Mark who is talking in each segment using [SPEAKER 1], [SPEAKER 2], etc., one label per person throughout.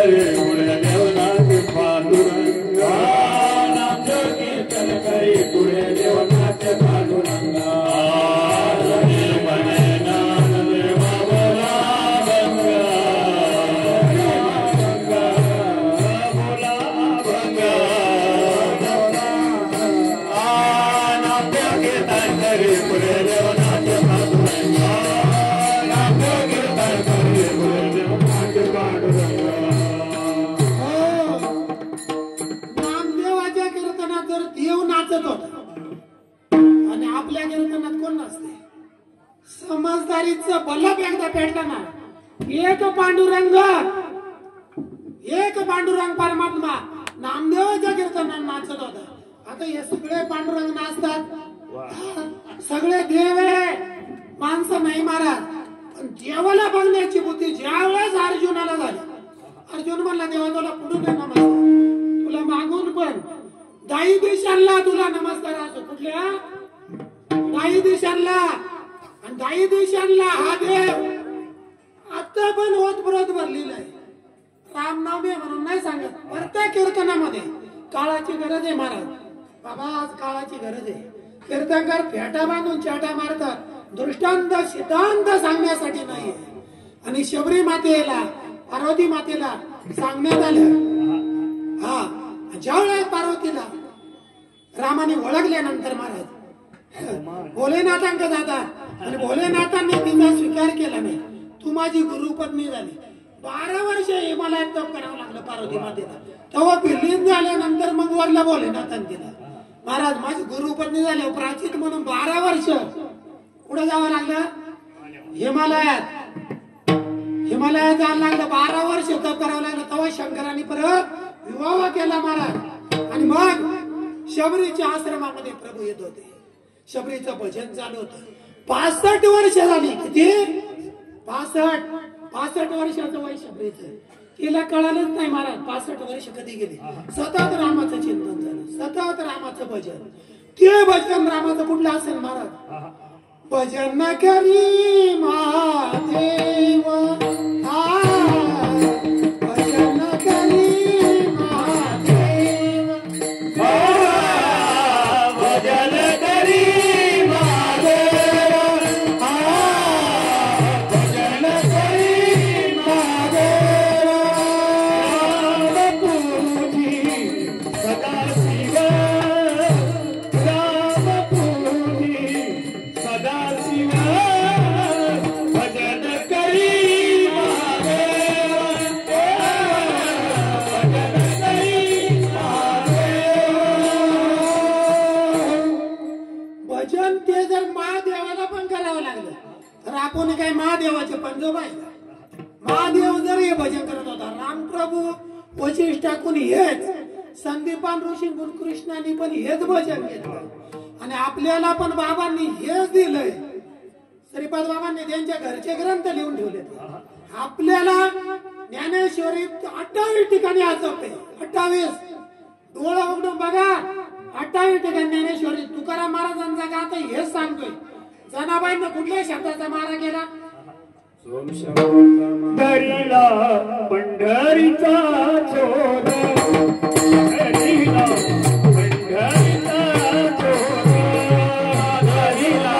[SPEAKER 1] करे पुढे देवनाथ पांडुरंगा नामदेव कीर्तन करे पुढे देवनाथ पांडुरंगा हरी म्हणे नामदेव बोला भंगा बोला भंगा नामदेव कीर्तन करे पुढे देवनाथ पांडुरंगा नामदेव कीर्तन करे पुढे देवनाथ पांडुरंगा
[SPEAKER 2] नामदेवाच्या कीर्तनात जर देव नाचत होता आणि आपल्या कीर्तनात कोण नसते समजदारीचं बल्लभ एकदा पेटताना एक पांडुरंग परमात्मा नामदेवाच्या कीर्तनात नाचत होता. आता हे सगळे पांडुरंग नाचतात सगळे देव आहे माणसं नाही महाराज. पण देवाला बघण्याची बुद्धी ज्या वेळेस अर्जुनाला झाली अर्जुन म्हणला देवा तुला पुढून नमस्कार तुला मागून पण दाई दिशांना तुला नमस्कार असो कुठल्या दाई दिशांना आणि दाई दिशांना हा देव आता पण ओतप्रोत भरलेला आहे. रामनाम आहे म्हणून नाही सांगत प्रत्येक कीर्तनामध्ये काळाची गरज आहे महाराज. बाबा आज काळाची गरज आहे. कीर्तनकार फेटा बांधून चाटा मारतात दृष्टांत सिद्धांत सांगण्यासाठी नाही. आणि शबरी मातेला पार्वती मातेला सांगण्यात आलं हा ज्यावेळेस पार्वतीला रामाने ओळखल्यानंतर महाराज भोलेनाथांक जातात आणि भोलेनाथांनी तिचा स्वीकार केला नाही. तू माझी गुरुपत्नी झाली. 12 वर्ष हिमालयात तप करावं लागलं पार्वती मातेला. तेव्हा विलीन झाल्यानंतर मग वरला भोलेनाथांनी दिला. महाराज माझी गुरुपत्नी झाली प्राचीन म्हणून 12 वर्ष कुठं जावं लागलं हिमालयात जायला लागलं. 12 वर्ष तप करावं लागलं. तेव्हा शंकरांनी परत विवाह केला महाराज. आणि मग शबरीच्या आश्रमामध्ये प्रभू येत होते. शबरीचं भजन चालू होतं. 65 वर्ष झाली. किती 65 वर्षाचं वय शबरीचं. तिला कळालंच नाही महाराज 65 वर्ष कधी गेली. सतत रामाचं चिंतन झालं सतत रामाचं भजन. ते भजन रामाचं कुठलं असेल महाराज भजन करी महादेव भजन करी महादेव
[SPEAKER 1] भजन करी महादेव भजन करी महादेव राम पूजी सदा शिव राम पूजी सदा शिव भजन करी महादेव भजन करी
[SPEAKER 2] भजन ते जर महादेवाला पण करावं लागलं तर आपण काय महादेवाचे पंजोबा आहे का? महादेव जर हे भजन करत होता रामप्रभू वशिष्ठाकून हेच संदीपान ऋषी गुरुकृष्णांनी पण हेच भजन घेतलं. आणि आपल्याला पण बाबांनी हेच दिलंय. श्रीपाद बाबांनी त्यांच्या घरचे ग्रंथ लिहून ठेवले. आपल्याला ज्ञानेश्वरी 28 ठिकाणी आजवते. 28 डोळा उघडून बघा 28 ठिकाणी ज्ञानेश्वरी. तुकाराम महाराजांचा गाथा हेच सांगतोय. जनाबाईंना कुठल्या शब्दाचा मारा केला
[SPEAKER 1] पंढरीला पंढरीचा चोर पंढरीला पंढरीचा चोर पंढरीला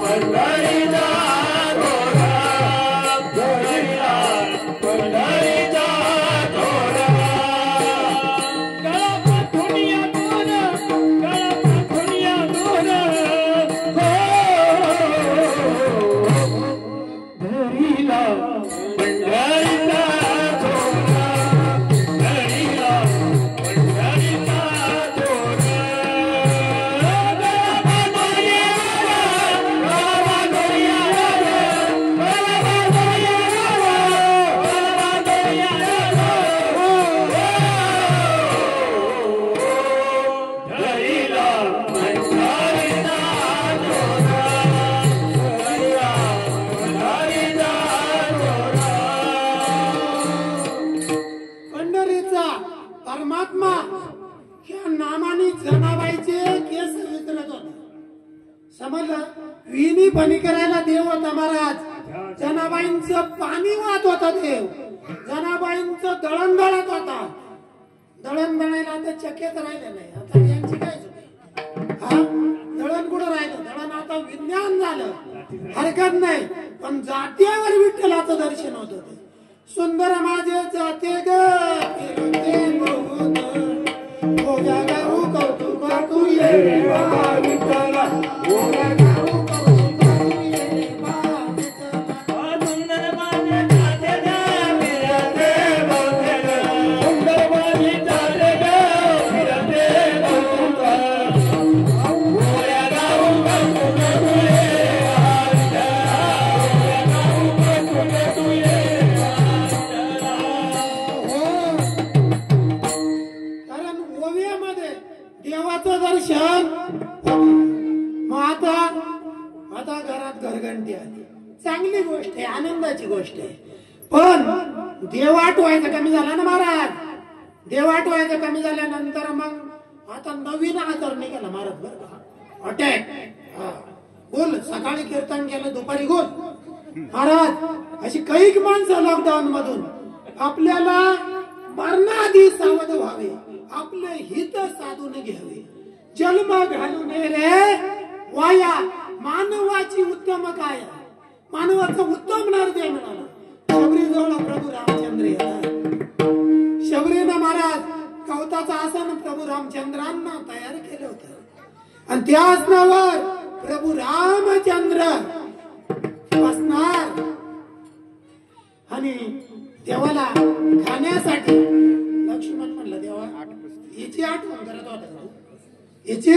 [SPEAKER 1] पंढरीचा चोर पंढरीला पंढरीचा चोर गळा पाठुनिया दूर धरीला पंढरीचा चोर धरीला पंढरीचा चोर
[SPEAKER 2] पंढरीचा परमात्मा ह्या नामाने जनाबाईचे केस विचारत होता. समजलं विनी पाणी करायला देव होता महाराज. जनाबाईंचं पाणी वाहत होता देव. जनाबाईंचं दळण दळत होता. दळण दळायला आता चक्केच राहिले नाही. आता यांची काय चुकी? हा, दळण कुठं राहिलं? दळण आता विज्ञान झालं, हरकत नाही. पण जात्यावर विठ्ठलाचं दर्शन होत होतं. सुंदर माझे जाते ग फिरते बहुत, ओव्या गाऊ कौतुक तू ये रे बा विठ्ठला, ओव्या गाऊ कौतुक तू ये रे बा विठ्ठला.
[SPEAKER 1] सुंदर माझे जाते ग फिरते बहुत, सुंदर माझे जाते ग फिरते बहुत, ओव्या गाऊ कौतुक तू ये रे बा विठ्ठला, ओव्या गाऊ कौतुक तू ये रे बा
[SPEAKER 2] कारण ओव्यामध्ये देवाचं दर्शन. मग आता घरात घरघंटी आली, चांगली गोष्ट आहे, आनंदाची गोष्ट आहे. पण देव आठवायचं कमी झाला ना महाराज. देव आठवायचं कमी झाल्यानंतर मग आता नवीन आजार निघाला महाराज. बरं का, अटॅक. बोल, सकाळी कीर्तन केलं, दुपारी गोल. महाराज अशी कैक माणसं लॉकडाऊन मधून आपल्याला मरणाआधी सावध व्हावे, आपले हित साधून घ्यावे. जन्म घालू नये रे वाया, मानवाची उत्तम काय, मानवाचा उत्तम नरदेव मिळाला. शबरी जवळ प्रभू रामचंद्र येतात. शबरीनं महाराज कवताचं आसन प्रभू रामचंद्रांना तयार केलं होतं आणि त्या आसनावर प्रभू रामचंद्र बसणार आणि देवाला खाण्यासाठी. लक्ष्मण म्हणलं देवा हिची आठवण करत होता, हिची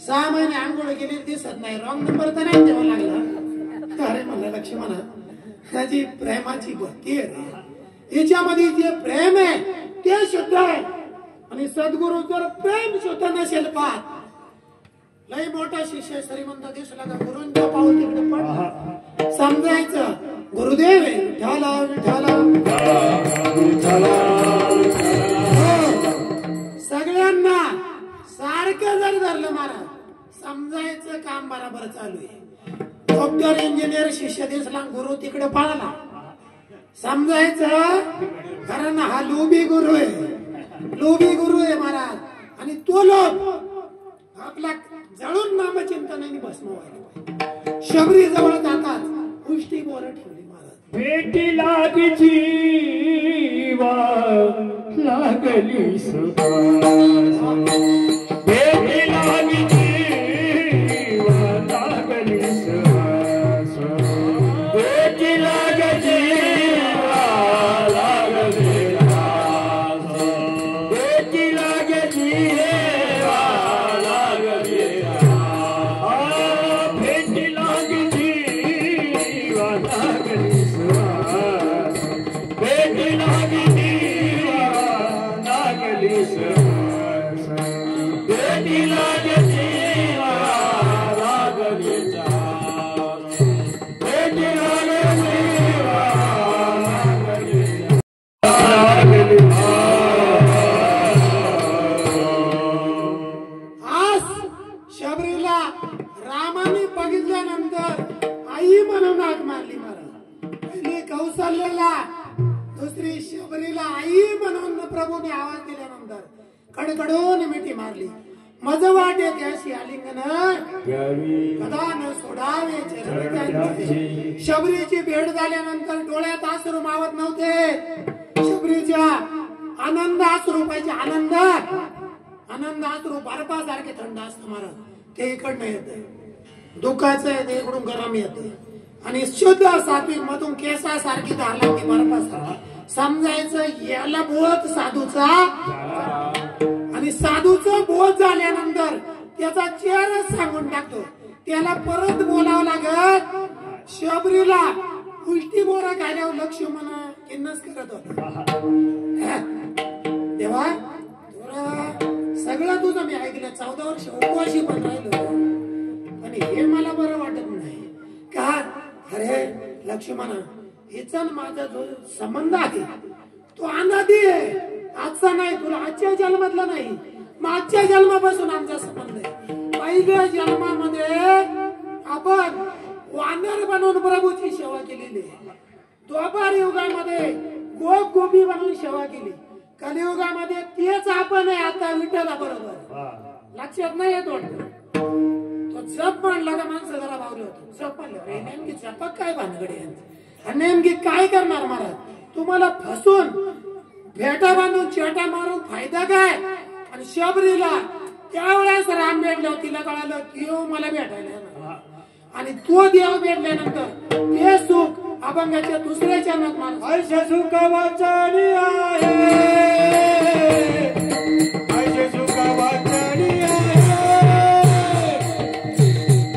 [SPEAKER 2] 6 महिने आंघोळ केली दिसत नाही, रॉंग नंबर तर नाही देवा लागला. अरे म्हणलं लक्ष्मणा, त्याची प्रेमाची भक्ती आहे, हिच्यामध्ये जे प्रेम आहे ते शुद्ध आहे. आणि सद्गुरु जर प्रेम शुद्ध नसेल पाहत, लय मोठा शिष्य श्रीमंत दिसला का गुरुंच्या पाऊल तिकडे पडला, समजायचं गुरुदेव आहे. विठाला विठाला सगळ्यांना सारखं जर धरलं महाराज, समजायचं काम बरोबर चालू आहे. डॉक्टर इंजिनियर शिष्य दिसला, गुरु तिकडे पळाला, समजायचं कारण हा लोभी गुरु आहे, लोभी गुरु आहे महाराज. आणि तो लोभ आपला जळून नामचिंतनाने भस्म व्हायला. शबरी जवळ जातात, पुष्टी बोर ठेवली महाराज.
[SPEAKER 1] भेटी लागी जीवा लागली सुहास, भेटी लागी जीवा लागली सुहास, भेटी लागी जीवा लागली सुहास, भेटी लागी जीवा लागली सुहास, भेटी लागी जीवा लागली सुहास, भेटी लागी जीवा लागली सुहास, भेटी लागी जीवा लागली सुहास, भेटी लागी जीवा लागली
[SPEAKER 2] आज शबरीला रामाने बघितल्यानंतर आई म्हणून हाक मारली महाराज. पहिली कौशल्याला, दुसरी शबरीला आई म्हणून प्रभूने आवाज दिल्यानंतर कडकडून मिठी मारली. मज वाटे त्याशी आलिंगन कदा न सोडावे चरण त्यांचे. शबरीची भेट झाल्यानंतर डोळ्यात अश्रू मावत नव्हते. शबरीच्या आनंद अश्रू पाहिजे, आनंद अश्रू बर्फासारखे थंड असतं महाराज, ते इकडनं येते. दुःखाचं आहे ते इकडून गरम येते. आणि शुद्ध सात्विक मधून केसासारखी धार लागते बर्फासारखी. समजायचं याला बोध साधूचा, आणि साधूचं बोध झाल्यानंतर त्याचा चेहराच सांगून टाकतो. त्याला परत बोलावं लागत. शबरीला उलटी बोरा खाल्यावर लक्ष्मण किन्नस करत होता. तेव्हा सगळं तुझं मी ऐकलं, 14 वर्ष उपवाशी पण राहिलो, आणि हे मला बरं वाटत नाही का. अरे लक्ष्मणा, हिचा माझा जो संबंध आहे तो अनादी आहे, आजचा नाही, तुला आजच्या जन्मातला नाही, मागच्या जन्मापासून आमचा संबंध आहे. पहिल्या जन्मामध्ये आपण वानर बनवून प्रभूची सेवा केलेली आहे. द्वापार युगामध्ये गोप गोपी बनवून सेवा केली. कलियुगामध्ये तेच आपण आहे आता विठ्ठला बरोबर. लक्षात नाही येत वाटतं. तो जप म्हणला का माणसं जरा बावले होते. जप म्हणलं नेमकी जपक काय भानगडी आणि नेमकी काय करणार महाराज. तुम्हाला फसून भेटा बांधून चेटा मारून फायदा काय. आणि शबरीला त्यावेळेस राम भेटल्यावर तिला कळालं देव मला भेटायला. आणि तो देव भेटल्यानंतर ते सुख अभंगाच्या दुसऱ्या चरणात माणूस
[SPEAKER 1] ऐसे सुख वाचणी आहे. ऐसे सुख वाचणी आहे.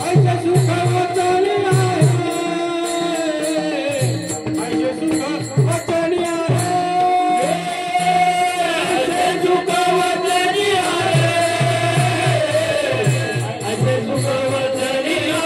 [SPEAKER 1] ऐसे सुख वाचणी आहे. ऐसे सुख वाचणी आहे. ऐसे सुख वाचणी आहे. ऐसे सुख वाचणी आहे.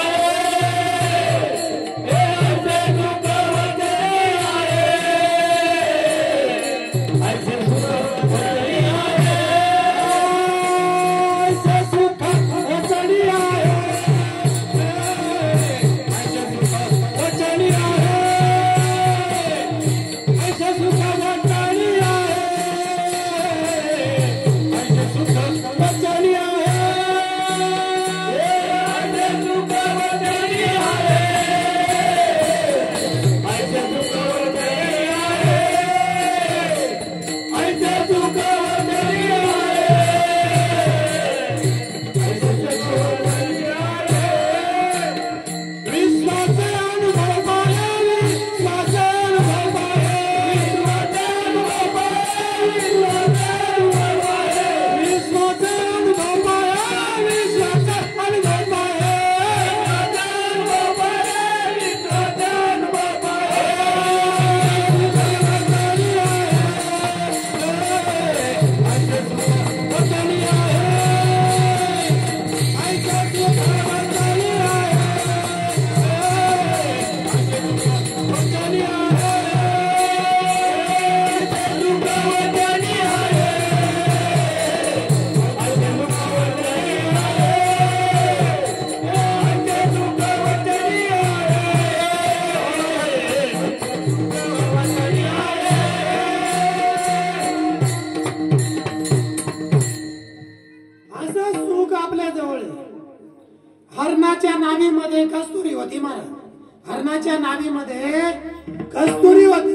[SPEAKER 2] हरणाच्या नावीमध्ये कस्तुरी होती महाराज. हरणाच्या नावीमध्ये कस्तुरी होती.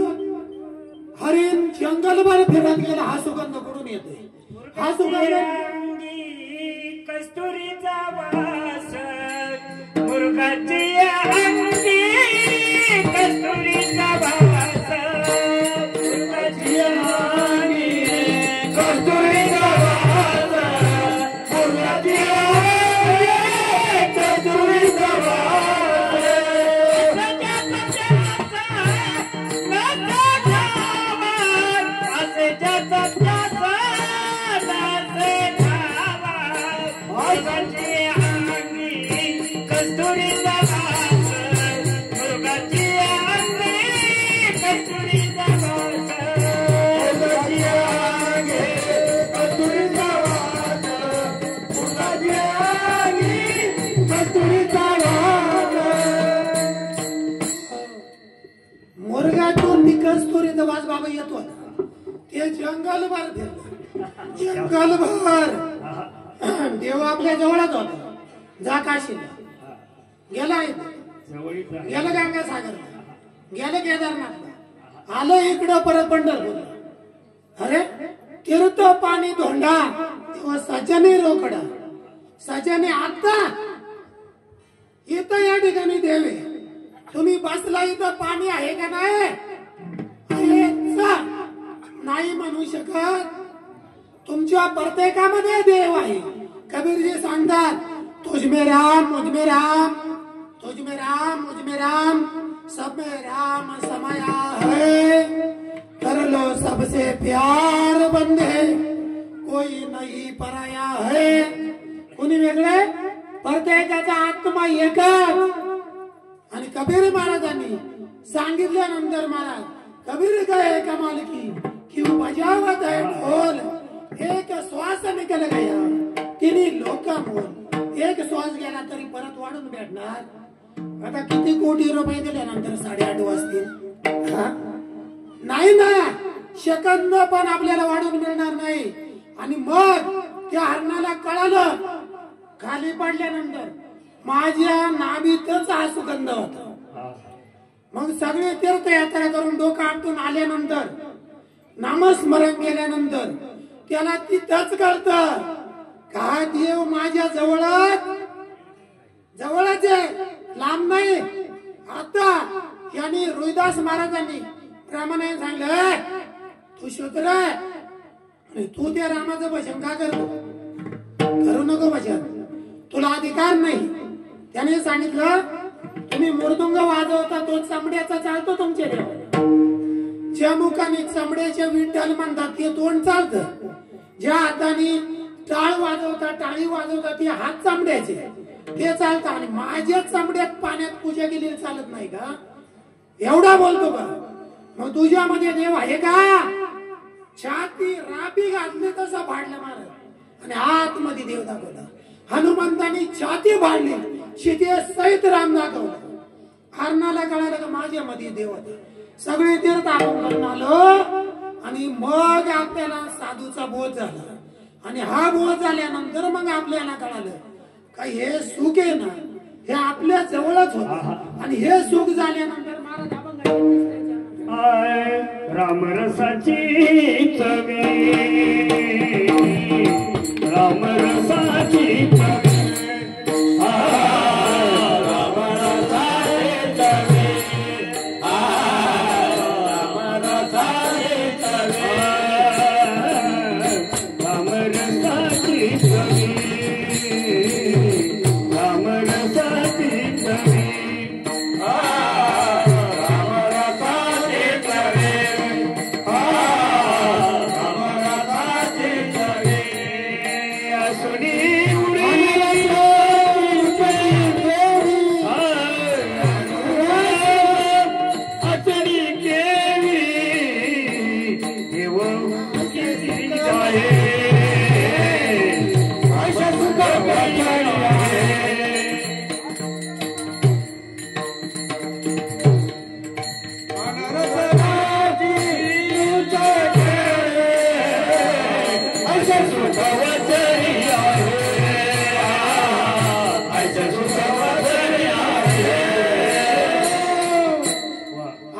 [SPEAKER 2] हरिण जंगलभर फिरत गेला. हा सुगंध कुठून येतोय. हा सुगंध
[SPEAKER 1] कस्तुरीचा वास मुर्गाची अंगी. कस्तुरीचा वास मुर्गाची अंगी. कस्तुरीचा वास मुर्गाची अंगी. कस्तुरीचा वास असे ज्याचा त्याचा कस्तुरीचा वास मुर्गाची अंगी. कस्तुरीचा वास मुर्गाची अंगी. कस्तुरीचा वास मुर्गाची अंगी. कस्तुरीचा वास.
[SPEAKER 2] मुर्गातून ती कस्तुरीचा वास बाबा येतो. ते जंगलभर फिरलं. जंगलभर देव आपल्या जवळच होता. जा काशीला गेला. गेलं गंगासागर. गेलं केदारनाथ. आलं इकडं परत पंढरपूर. अरे तीर्थ पाणी धोंडा तेव्हा सजने रोकडा. सजने आता इथं या ठिकाणी देवे तुम्ही बसला. इथं पाणी आहे का नाही. नाही म्हणू शकत. तुमच्या प्रत्येकामध्ये देव आहे. कबीरजी सांगतात तुझ में राम मुझ में राम. तुझ में राम मुझ में राम. सब में राम समाया है. कर लो सबसे प्यार बंदे. कोई नहीं पराया है. कुणी वेगळे. प्रत्येकाचा आत्मा एकच. आणि कबीर महाराजांनी सांगितल्यानंतर महाराज कबीर गए कमाल की क्यों बजावत है ढोल. एक श्वास निकल गया तिन्ही लोक बोल. एक श्वास गेला तरी परत वाढून भेटणार. आता किती कोटी रुपये दिल्यानंतर 8.5 वाजतील. नाही ना, सेकंद पण आपल्याला वाढून मिळणार नाही. आणि मग त्या हरणाला कळालं, खाली पडल्यानंतर माझ्या नाभीतच हा सुगंध होता. मग सगळे तीर्थयात्रा करून डोकं आपटून आल्यानंतर, नामस्मरण केल्यानंतर त्याला तिथंच कळतं का देव माझ्या जवळच आहे, लांब नाही. आता यांनी रोहिदास महाराजांनी प्रामाणिक सांगितलं, तू शूद्र आहे आणि तू त्या रामाचं भजन का करू नको भजन, तुला अधिकार नाही. त्याने सांगितलं, तुम्ही मृदुंग वाजवता तो चमड्याचा चालतो तुमच्या देवाला. ज्या मुखाने चमड्याचे विठ्ठल म्हणतात ते तोंड चालतं, ज्या हाताने टाळ वाजवता ते हात चमड्याचे ते चालतं. आणि माझ्या चमड्यात पाण्यात पूजा केली चालत नाही का? एवढा बोलतो का? मग तुझ्यामध्ये देव आहे का? छाती राबी घातली तसा भाडला महाराज आणि आतमध्ये देव दाखवला. हनुमंतांनी छाती भाडली, सीते सहित राम दाखवला. हरणाला कळालं का माझ्यामध्ये देव होता. सगळे तीर्थ आपण करून आलो आणि मग आपल्याला साधूचा बोध झाला. आणि हा बोध झाल्यानंतर मग आपल्याला कळालं का हे सुख आहे ना, हे आपल्या जवळच होत. आणि हे सुख झाल्यानंतर महाराज आपण
[SPEAKER 1] रामरसाची चवी, रामरसाची चवी,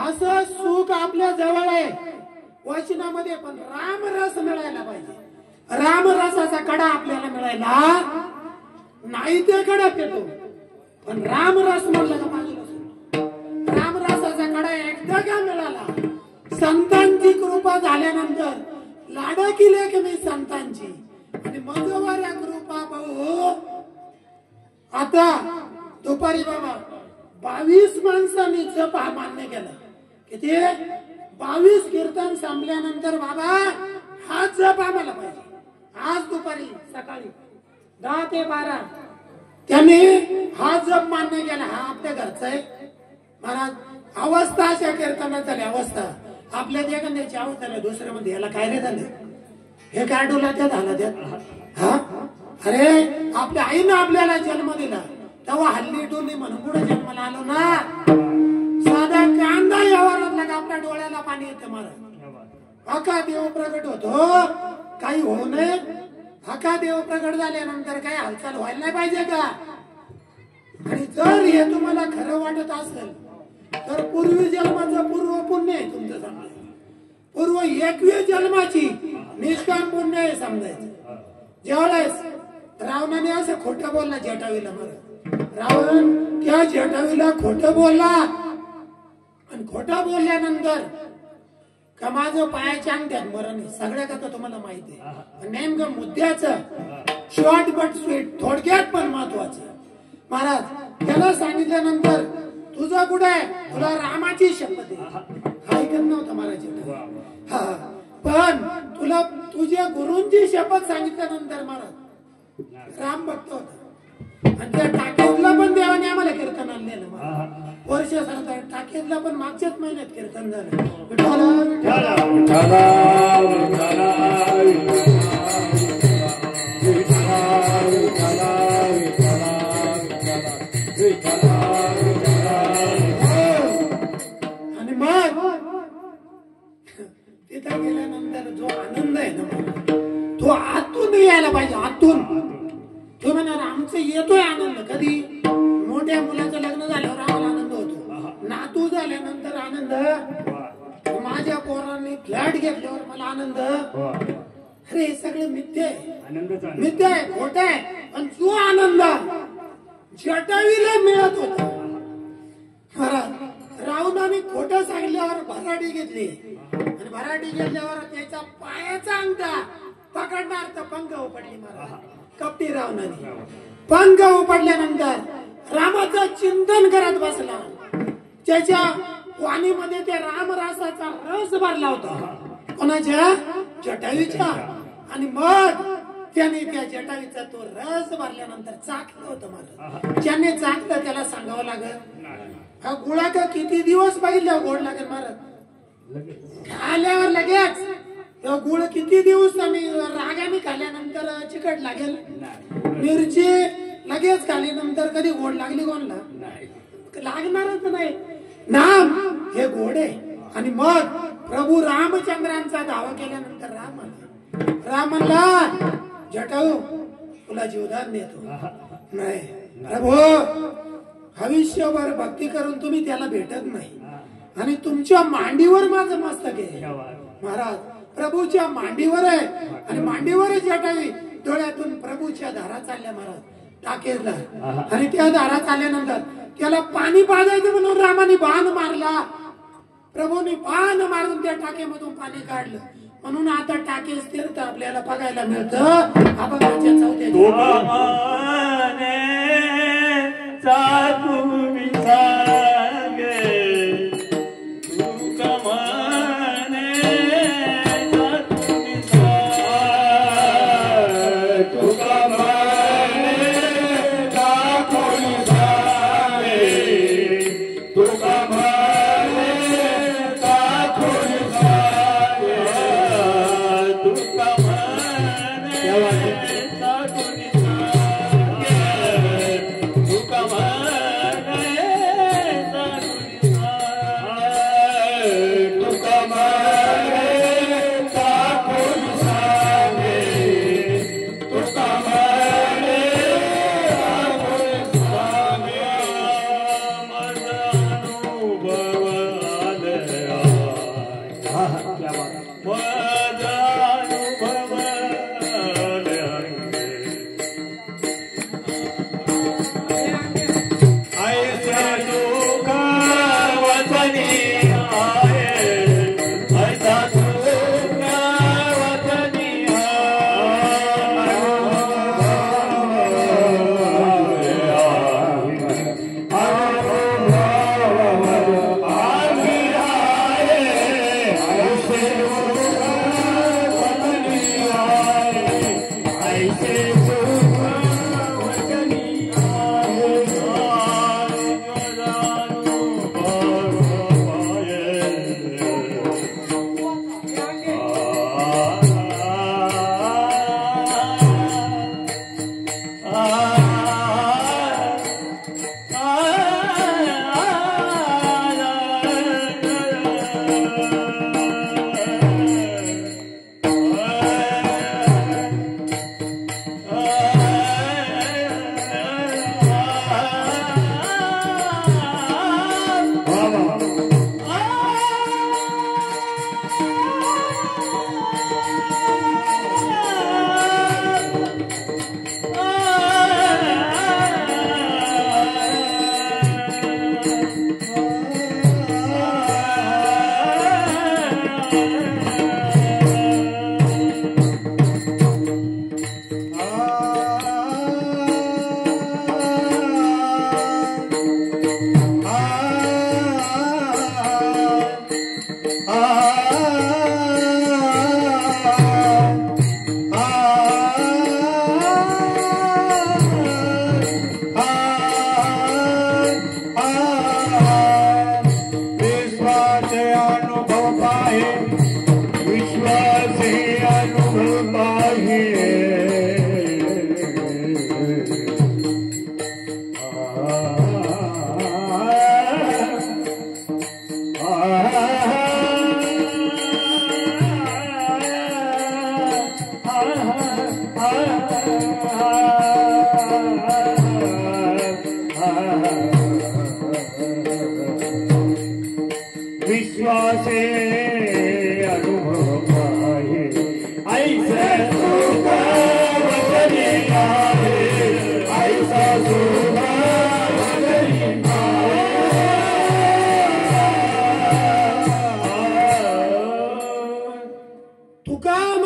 [SPEAKER 2] असं सुख आपल्या जवळ आहे वचनामध्ये. पण रामरस मिळायला पाहिजे. रामरसाचा कडा आपल्याला मिळायला नाही, ते कडा पितो. पण रामरस म्हणलं का पाहिजे. रामरसाचा कडा एकदा का मिळाला, संतांची कृपा झाल्यानंतर लाडकी लेक मी संतांची आणि मधवाऱ्या कृपा भाऊ. आता दुपारी बाबा 22 माणसांनी जप हा मान्य केला. किती? 22 कीर्तन संपल्यानंतर बाबा हा जप आम्हाला पाहिजे. आज दुपारी सकाळी 10 ते 12 त्यांनी हा जप मान्य केला. हा आपल्या घरचा आहे महाराज. अवस्था अशा कीर्तनात झाली. अवस्था आपल्या एखाद्याची अवस्था नाही. दुसऱ्या मध्ये याला काय नाही झालं, हे काय डोला त्या झाला त्यात. हा अरे आपल्या आईनं आपल्याला जन्म दिला तेव्हा हल्ली डोली म्हणून पुढे जन्माला आलो ना. साधा कांदा यावर का आपल्या डोळ्याला पाणी येतं महाराज. अका देव प्रगट होतो, काही होऊ नये. अका देव प्रगट झाल्यानंतर काही हालचाल व्हायला नाही पाहिजे का? आणि जर हे तुम्हाला खरं वाटत असेल तर पूर्वी जन्माचं पूर्व पुण्य आहे तुमचं समजायचं. पूर्व 21 जन्माची निष्काम पुण्य आहे समजायचं. ज्यावेळेस रावणाने असं खोटं बोलला जटावीला महाराज. रावण त्या जटावीला खोटं बोलला आणि खोटं बोलल्यानंतर का माझं पायाच्या अंगठ्यात मरण आहे. सगळ्या कथा तुम्हाला माहिती आहे. नेमकं मुद्द्याचं शॉर्ट बट स्वीट, थोडक्यात पण महत्वाचं. महाराज त्याला सांगितल्यानंतर तुझं कुठे आहे, तुला रामाची शपथ आहे. हा ऐकत नव्हता महाराज. हा पण तुला तुझ्या गुरूंची शपथ सांगितल्यानंतर महाराज राम भक्त होता. आणि त्या टाकेतला पण देवाने आम्हाला कीर्तन आणलेलं वर्ष झालं. टाकेतला पण मागच्याच महिन्यात कीर्तन झालं. आणि मग पाहिल्यानंतर जो आनंद आहे ना मला, तो आतून यायला पाहिजे, आतून. तो म्हणणार आमचं येतोय आनंद. कधी मोठ्या मुलाचं लग्न झाल्यावर आम्हाला आनंद होतो, नातू झाल्यानंतर आनंद, माझ्या पोरांनी फ्लॅट घेतल्यावर मला आनंद. अरे हे सगळं मिथ्य आहे, मिथ्य आहे, खोट आहे. पण जो आनंद जटावीला मिळत होता, रावणाने खोटं सांगितल्यावर भराटी घेतली, आणि भराटी घेतल्यावर त्याच्या पायाचा अंगठा पकडणार तर पंख उपडली. महाराज कपटी रावणाने पंख उपडल्यानंतर रामाचं चिंतन करत बसला. त्याच्या वाणीमध्ये ते रामरासाचा रस भरला होता, कोणाच्या? जटायूच्या. आणि मग त्याने त्या जटायूचा तो रस भरल्यानंतर चाखलं होतं. महाराज ज्याने चाखलं त्याला सांगावं लागल, हा गुळा का किती दिवस बघितल्यावर गोड लागेल. महाराज खाल्यावर लगेच तो गुळ किती दिवस आम्ही रागाने खाल्ल्यानंतर चिकट लागेल. मिरची लगेच खाल्ल्यानंतर कधी गोड लागली कोणला? लागणारच नाही. नाम हे गोड आहे. आणि मग प्रभू रामचंद्रांचा दावा केल्यानंतर राम म्हणला, जटाऊ तुला जीवदान देतो. नाही प्रभू, आयुष्यभर भक्ती करून तुम्ही त्याला भेटत नाही, आणि तुमच्या मांडीवर माझं मस्तक आहे. महाराज प्रभूच्या मांडीवर आहे, आणि मांडीवरच जटावी. डोळ्यातून प्रभूच्या धारा चालल्या महाराज टाकेला, आणि त्या धारा चालल्यानंतर त्याला पाणी पाजायचं म्हणून रामाने बाण मारला. प्रभूने बाण मारून त्या टाकेमधून पाणी काढलं. म्हणून आता टाके तीर्थ आपल्याला बघायला मिळतं. आपण त्याच्या चौथ्या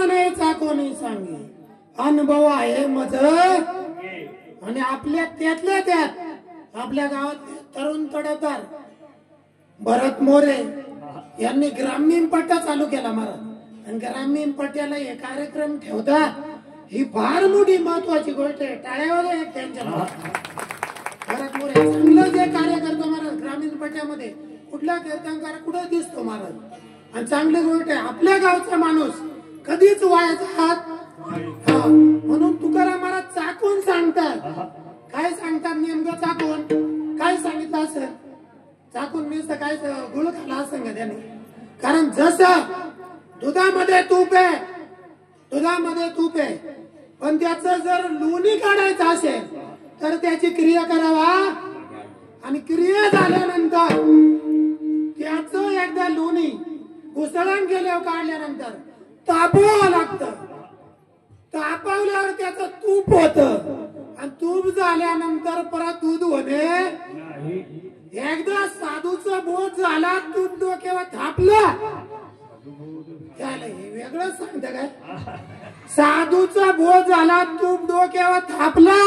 [SPEAKER 2] म्हणे चाकोनी सांगे अनुभव आहे मज आणि आपल्या त्यातल्या त्यात आपल्या गावात तरुण तडफदार भरत मोरे यांनी ग्रामीण पट्टा चालू केला महाराज आणि ग्रामीण पट्ट्याला हे कार्यक्रम ठेवतात ही फार मोठी महत्वाची गोष्ट आहे. टाळ्यावर एक त्यांच्या भरत मोरे चांगलं जे कार्य करतो महाराज ग्रामीण पट्ट्यामध्ये कुठला कीर्तनकार कुठं दिसतो महाराज आणि चांगली गोष्ट आहे. आपल्या गावचा माणूस कधीच वायाचा हात म्हणून तुकाराम महाराज चाकून सांगतात. काय सांगतात नेमकं चाकून काय सांगितलं असेल चाकून मी काय गुळ खाला असं का त्याने कारण जसं दुधामध्ये तूप आहे पण त्याचं जर लोणी काढायचं असेल तर त्याची क्रिया करावा आणि क्रिया झाल्यानंतर त्याचं एकदा लोणी घुसळण गेल्यावर काढल्यानंतर तापवावं लागतं. तापवल्यावर त्याचं तूप होत आणि तूप झाल्यानंतर परत दूध होणे. एकदा साधूचा बोध झाला तूप डोक्यावर थापलं त्याला हे वेगळं सांगत काय साधूचा बोध झाला तूप डोक्यावर थापला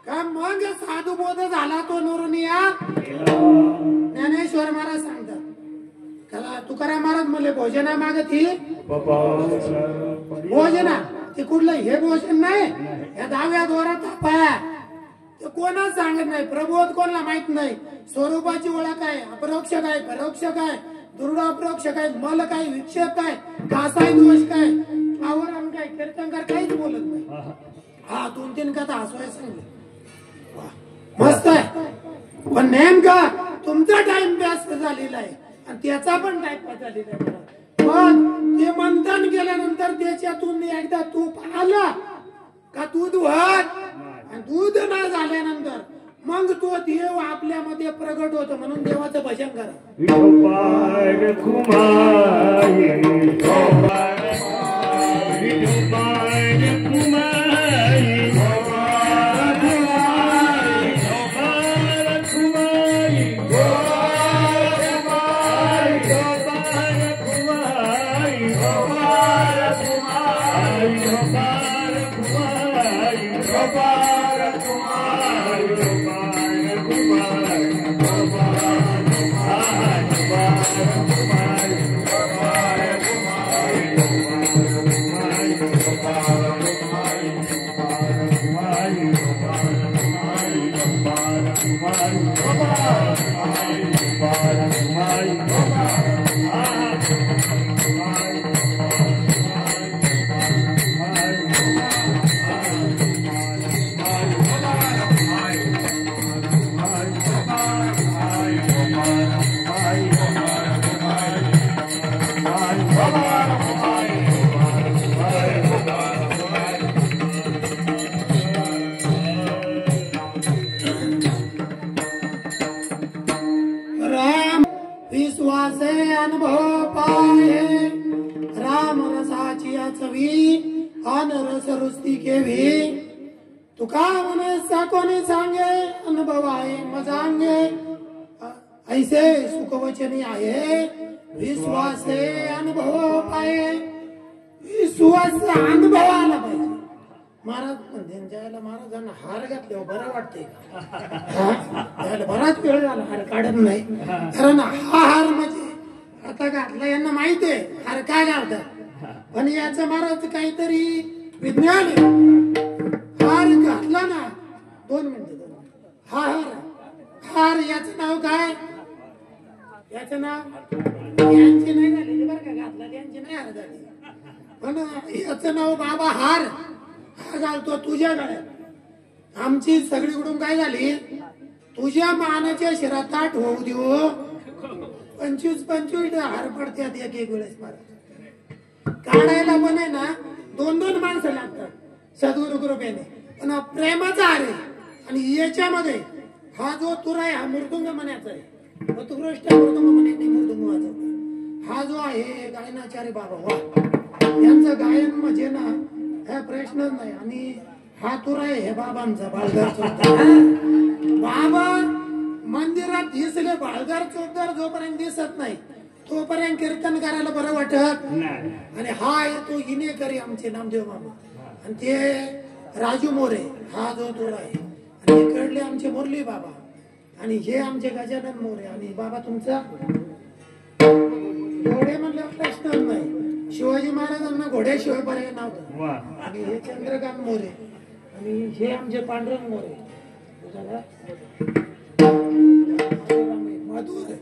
[SPEAKER 2] का मग साधू बोध झाला तो नोरुनिया. ज्ञानेश्वर महाराज सांगतात तुकाराम महाराज म्हणले भोजना मागती भोजना ते कुठलं हे भोजन नाही या दहाव्या दोरा थापाया ते कोणाच सांगत नाही. प्रबोध कोणाला माहित नाही. स्वरूपाची ओळख आहे अपरोक्ष काय परोक्ष काय दुर्ड अपरोक्ष काय मल काय विक्षेप काय कासाय दोष काय आवरण काय कीर्तनकार काहीच बोलत नाही. हा 2-3 कथा हसवाय सांगले मस्त आहे पण नेमका तुमचा टाइम व्यस्त झालेला आहे आणि त्याचा पण टाइम झालेला आहे. पण ते मंथन केल्यानंतर त्याच्यातून एकदा तूप आला का दूध वाहत आणि दूध न झाल्यानंतर मग तो देव आपल्यामध्ये प्रगट होतो म्हणून देवाचं भजन करा. अनुभव पाये राम रसाची चवी अन रस रुस्ती केवी तुका म्हणे साकोने सांगे अनुभव आहे मजांगे ऐसे सुखवचनी आहे विश्वासे अनुभव पाये विश्वास अनुभव आला पाहिजे. महाराज त्यांच्या महाराजांना हार घातले बरं वाटते का बराच वेळ झाला हार काढत नाही कारण हा हार म्हणजे आता घातला यांना माहिती आहे हार काय घालतात पण याचं महाराज काहीतरी विज्ञान आहे. हार घातला ना 2 मिनिटं हा हार याचं नाव काय याचं नाव यांची नाही झालेली बरं का घातला त्यांची नाही हार झाली पण याचं नाव बाबा हार हा घालतो तुझ्या गळ्यात. आमची सगळीकडून काय झाली तुझ्या मानाच्या शिरा ताट होऊ देऊ 25 हार पडतात एक वेळेस महाराज काढायला पण आहे ना 2 माणसं लागतात सद्गुरु कृपेने पण प्रेमाचा हार आहे. आणि याच्यामध्ये हा जो तुरा आहे हा मृदुंग म्हणायचा आहे उत्कृष्ट मृदुंग म्हणायचे मृदुंग वाजवतो. हा जो आहे गायनाचार्य बाबा वा त्यांचं गायन म्हणजे ना हा प्रश्नच नाही. आणि हा तुरा आहे हे बाबांचा बाळगार चोपदार बाबा मंदिरात दिसले बाळगार चोपदार जोपर्यंत दिसत नाही तोपर्यंत कीर्तन करायला बरं वाटत.
[SPEAKER 1] नाही.
[SPEAKER 2] आणि हा येतो इनेकरी आमचे नामदेव मामा आणि ते राजू मोरे हा जो थोडा आहे आणि इकडले आमचे मुरली बाबा आणि हे आमचे गजानन मोरे आणि बाबा तुमचा घोडे म्हणलं प्रश्न नाही. शिवाजी महाराजांना घोड्याशिवाय पर्याय नव्हता.
[SPEAKER 1] वा.
[SPEAKER 2] आणि हे चंद्रकांत मोरे आणि हे आमचे पांडुरंग मोरे मधुर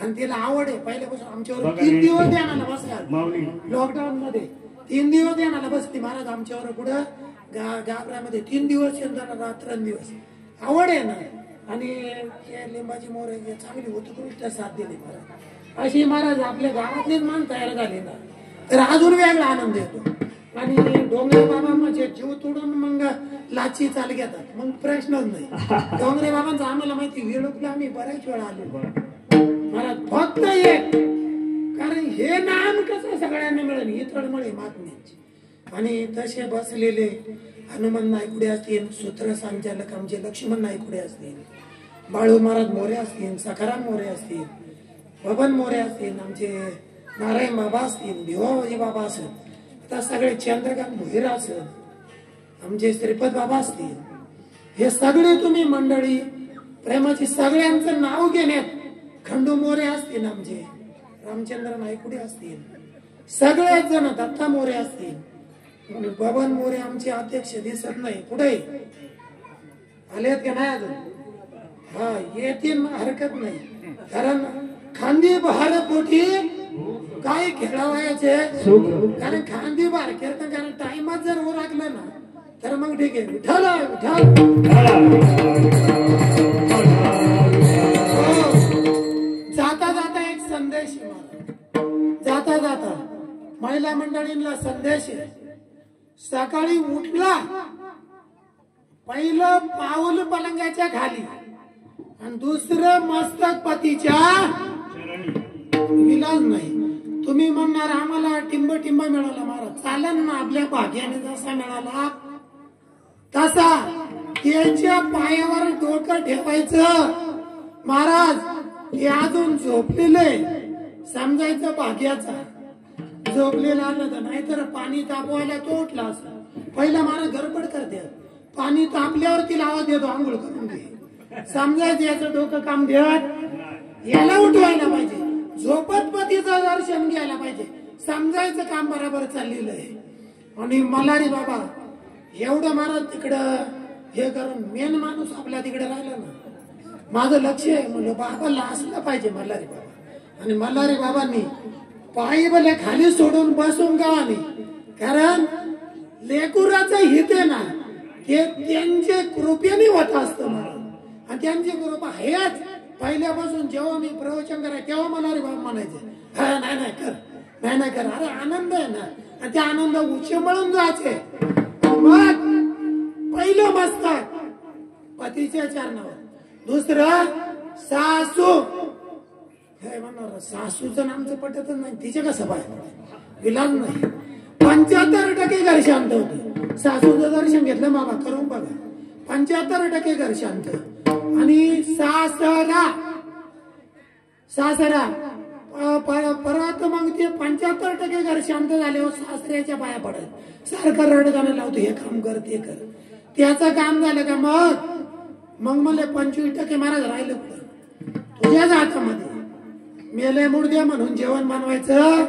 [SPEAKER 2] आणि तिला आवड आहे पहिल्यापासून आमच्यावर 3 दिवस ध्यानाला बसला.
[SPEAKER 1] माऊली.
[SPEAKER 2] लॉकडाऊन मध्ये 3 दिवस ध्यानाला बसली महाराज आमच्यावर कुठं गाभऱ्यामध्ये 3 दिवस रात्रंदिवस आवड आहे ना. आणि लिंबाची मोर चांगली उत्कृष्ट साथ दिली महाराज. अशी महाराज आपल्या गावातलीच मान तयार झाली ना तर अजून वेगळा आनंद येतो. आणि डोंगरे बाबा म्हणजे जीव तोडून मग लाची चाल घेतात मग प्रश्नच नाही. डोंगरे बाबांचा आम्हाला माहिती वेळूकला आम्ही बऱ्याच वेळा आलो महाराज फक्त एक कारण हे नाम कसं सगळ्यांना मिळेल ही तळमळे महात्म्याची. आणि तसे बसलेले हनुमान नायकुडे असतील सूत्र संचालक आमचे लक्ष्मण नायकुडे असतील बाळू महाराज मोरे असतील सखाराम मोरे असतील बबन मोरे असतील आमचे नारायण बाबा असतील भिवाजी बाबा असेल आता सगळे चंद्रकांत भोईरा असेल आमचे श्रीपद बाबा असतील हे सगळे तुम्ही मंडळी प्रेमाची सगळ्यांचं नाव घेण्यात खंडू मोरे असतील आमचे रामचंद्र नायकुडे असतील सगळेच जण दत्ता मोरे असतील बबन मोरे आमचे अध्यक्ष दिसत नाही कुठे आलेत का नाही अजून. हा येतील हरकत नाही कारण खांदी बहार पोटी काय खेळावायचे कारण खांदी बहार खेळता कारण टाइमात जर ओरागलं ना तर मग ठीक आहे विठ्ठल जाता जाता एक संदेश जाता जाता महिला मंडळींना संदेश आहे. सकाळी उठला पहिलं पाऊल पलंगाच्या खाली आणि दुसरं मस्तक पतीच्या विलाज नाही. तुम्ही म्हणणार आम्हाला टिंब टिंब मिळाला महाराज चालन ना आपल्या भाग्याने जसा मिळाला तसा त्याच्या पायावर डोकं ठेवायचं महाराज हे अजून झोपलेलं समजायचं भाग्याचा झोपलेला आलं तर नाहीतर पाणी तापवायला तो उठला असता. पहिला महाराज गडबड करते पाणी तापल्यावर तिला आवाज देतो आंघोळ करून घे समजायचं याचं डोकं काम देत याला उठवायला पाहिजे झोपत पतीचं दर्शन घ्यायला पाहिजे समजायचं काम बरोबर चाललेलं आहे. आणि मल्हारी बाबा एवढं महाराज तिकडं हे करून मेन माणूस आपल्या तिकडे राहिला ना माझं लक्ष आहे म्हणलं बाबाला असलं पाहिजे मल्हारी बाबा. आणि मल्हारी बाबांनी पायी भले खाली सोडून बसून गावाने कारण लेकुराचं हित आहे ना ते त्यांचे कृपेने होत असतं महाराज. आणि त्यांची कृपा हेच पहिल्यापासून जेव्हा मी प्रवचन कराय तेव्हा मला रे बाबा म्हणायचे हा नाही नाही कर नाही नाही कर अरे आनंद आहे ना आणि त्या आनंद उचंबळून जायचे. मग पहिलं मस्तक पतीच्या चरणावर दुसरं सासू हे म्हणणार सासूचं नामचं पटतच नाही तिचे कसं पाहिजे विलाज नाही. 75% घर शांत होते सासूचं दर्शन घेतलं बाबा करून बघा 75% घर शांत. आणि सासरा परत मग ते 75% घर शांत झाल्यावर सासऱ्याच्या पाया पडत सारखं रडगाणं लावतो हे काम कर ते कर त्याचं काम झालं का मग मला 25% महाराज राहिलं तुझ्याच हातामध्ये. मेले मुडदे म्हणून जेवण बनवायचं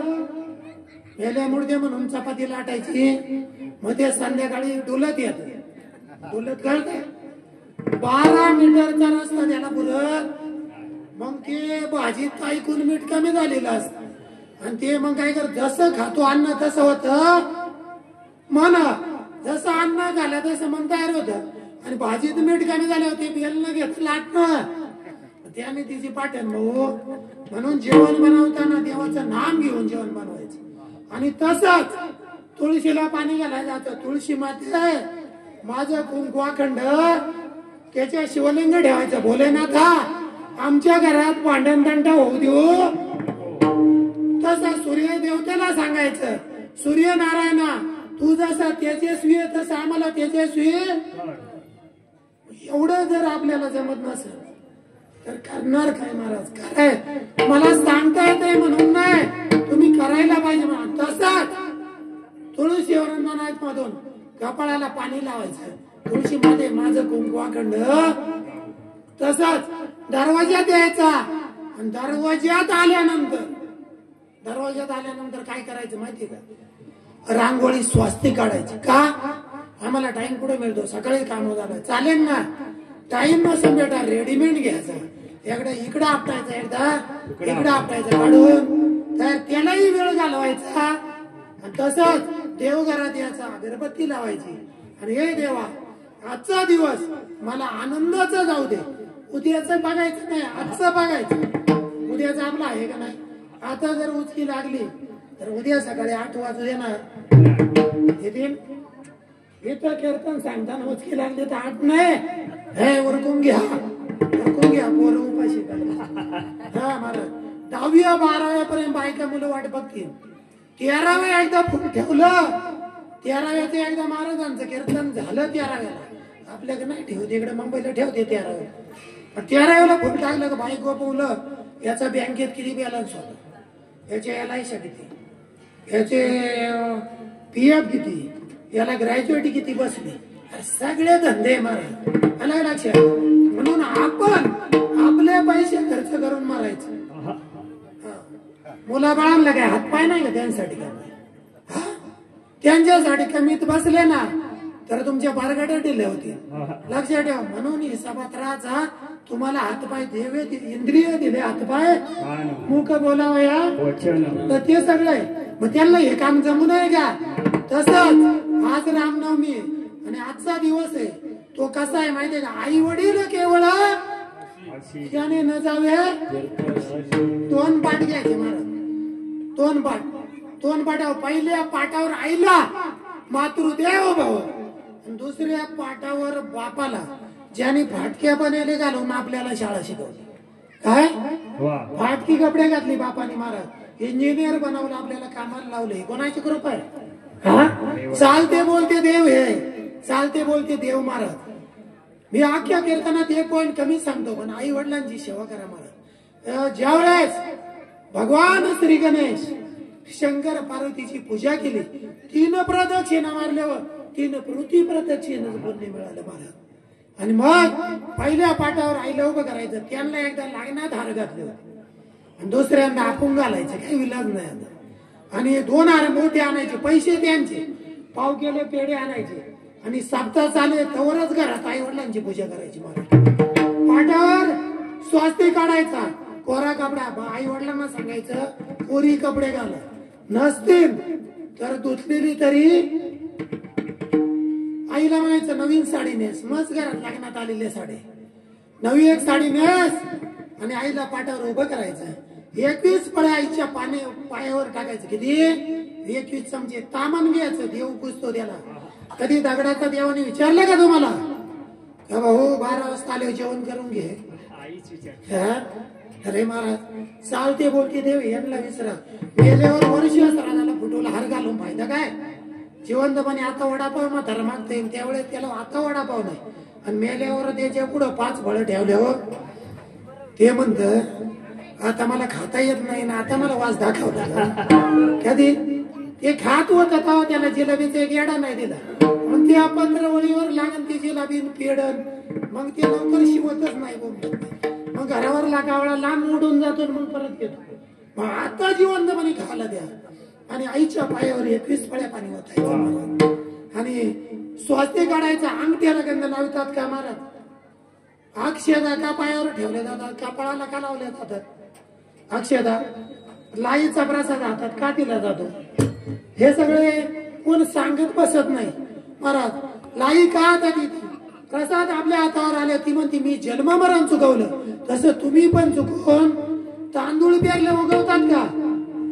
[SPEAKER 2] मेले मुडदे म्हणून चपाती लाटायची मग ते संध्याकाळी डुलत येत डुलत कळत 12 मीटरचा रस्ता त्याला पुरत मग ते भाजीत ऐकून मीठ कमी झालेलं असत आणि ते मग काय कर जसं खातो अन्न तसं होत म्हणा जसं अन्न झालं तसं मग तयार होत. आणि भाजीत मीठ कमी झाले होते बेलनं घेत लाटणं त्याने तिची पाठण म्हणून जेवण बनवताना देवाचं नाम घेऊन जेवण बनवायचं. आणि तसंच तुळशीला पाणी घालायला जातं तुळशी माते माझं कुंकवाखंड त्याच्या शिवलिंग ठेवायचं भोलेनाथा आमच्या घरात भांडणतंटा होऊ देऊ. तसं सूर्य देवतेला सांगायचं सूर्यनारायणा तू जसा तेजस्वी आहे तसं आम्हाला तेजस्वी एवढं जर आपल्याला जमत नसेल तर करणार काय महाराज? काय मला सांगता येते म्हणून नाही, तुम्ही करायला पाहिजे म्हणा. तसाच तुळशीवर नाहीत मधून कपाळाला पाणी लावायचं, तुळशी मध्ये माझं कुंकवाखंड. तसंच दरवाज्यात यायचा आणि दरवाज्यात आल्यानंतर काय करायचं माहिती का? रांगोळी स्वास्तिक काढायची. का? आम्हाला टाइम कुठे मिळतो? सकाळी काम झालं चालेल ना, टाइम नसेल बेटा रेडीमेड घ्यायचा, एकदा इकडं आपटायचं, एकदा इकडं आपटायचं काढून, तर त्यालाही वेळ घालवायचा. आणि तसंच देवघरात यायचा, अगरबत्ती लावायची आणि हे देवा आजचा दिवस मला आनंदाचा जाऊ दे, उद्याचं बघायचं नाही, आजचं बघायचं. उद्याचं आपलं आहे का नाही? आता जर उचकी लागली तर उद्या सकाळी 8 वाजू देणार येतील. इथं कीर्तन सांगताना उचकी लागली तर 8 नाही, हे उरकून घ्या पोरं उपाशी हा मला 10वी 12वी पर्यंत बायका मुलं वाट बघतील. 13व्या एकदा फुल ठेवलं, 13व्याचं एकदा महाराजांचं कीर्तन झालं, 13व्याला आपल्याकडे नाही ठेवते, इकडे मुंबईला ठेवते 13व्या. 13व्याला फुल टाकलं का बायको पावलं याचा बँकेत किती बॅलन्स होता, याचे LIC किती, याचे PF किती, याला ग्रॅज्युएटी किती बसली, सगळे धंदे महाराज आलं लक्षात. म्हणून आपण आपले पैसे खर्च करून मारायचे. मुला बाळांना काय हातपाय नाही का त्यांच्यासाठी? काय त्यांच्यासाठी कमीत बसले ना तर तुमच्या बारगाड्या दिल्या होती, लक्षात ठेवा. म्हणून हिसाबात राहायचा. तुम्हाला हातपाय देवे इंद्रिय दिले, हातपाय मुख बोलावया, तर ते सगळे मग त्यांना हे काम जमू नये का? तसंच आज रामनवमी आणि आजचा दिवस आहे तो कसा आहे माहितीये का? आई वडील केवळ त्याने न जावे 2 पाठ घ्यायचे महाराज, 2 पाठ. 2 पाठावर पहिल्या पाठावर आईला मातृदेव भाव आणि दुसऱ्या पाठावर बापाला, ज्याने फाटक्या बनवले घालून आपल्याला शाळा शिकवली. काय फाटकी कपडे घातली बापाने महाराज, इंजिनियर बनवलं, आपल्याला कामाला लावले. कोणाची कृपा आहे? चालते बोलते देव हे, चालते बोलते देव महाराज. मी आख्या कीर्तनात 1 पॉइंट कमी सांगतो, पण आई वडिलांची सेवा करा महाराज. ज्यावेळेस भगवान श्री गणेश शंकर पार्वतीची पूजा केली, 3 प्रदक्षिणा मारल्यावर 3 पृथ्वी प्रदक्षिणा पुण्य मिळालं महाराज. आणि मग पहिल्या पाठावर आईला उभं करायचं, त्यांना एकदा लागण्यात हार घातले आणि दुसऱ्यांदा आपण घालायचं, काही विलाज नाही आता. आणि 2 हार मोठे आणायचे, पैसे त्यांचे, पाव केले पेढे आणायचे आणि सप्ताह चाले तवरच घरात आई वडिलांची पूजा करायची महाराज. पाठावर स्वास्तिक काढायचा, कोरा कपडा. आई वडिलांना सांगायचं कोरी कपडे घाला, नसतील तर धुतलेली तरी आईला म्हणायचं नवीन साडी नेस, मस्त घरात लग्नात आलेली साडी, नवी एक साडी नेस आणि आईला पाठावर उभं करायचं. 21 पळ्या आईच्या पायावर टाकायचं. किती? 21 चमचे तामण घ्यायचं. देव पुजतो त्याला. कधी दगडाचा देवाने विचारलं का तुम्हाला का भाऊ 12 वाजता आले जेवण करून घे? अरे महाराज चालते बोलते देव यांना विसरा. गेल्यावर वर्ष राजाला फुटवला हार घालून फायदा काय? जिवंतपणे आता वडापाव म्हातारा मागता येईल, त्यावेळेस त्याला आता वडापाव नाही. आणि मेल्यावर त्याच्या पुढं 5 फळं ठेवल्यावर ते म्हणत आता मला खाता येत नाही ना, आता मला वास दाखवता. कधी ते खात होत तेव्हा त्याला जिलेबीचा एक येडा नाही दिला. मग त्या 15 वळीवर लागन ती जिलेबी पेडन, मग ते लवकर शिवतच नाही. मग घरावर लागावळा लांब उडून जातो, मग परत येतो. मग आता जिवंतपणे खायला द्या. आणि आईच्या पायावर 21 फळ्या पाणी ओतायचं आणि स्वास्तिक काढायचा. अंगठ्याला गंध लावतात का महाराज? अक्षदा का पायावर ठेवल्या जातात, कपाळाला का लावल्या जातात? अक्षदा लाईचा प्रसाद हातात का दिला जातो? हे सगळे कोण सांगत बसत नाही महाराज. लाई का हातात येते? प्रसाद आपल्या हातावर आले, ती म्हणते मी जन्म मरण चुकवलं. तसं तुम्ही पण चुकवून तांदूळ पेरले उगवतात का?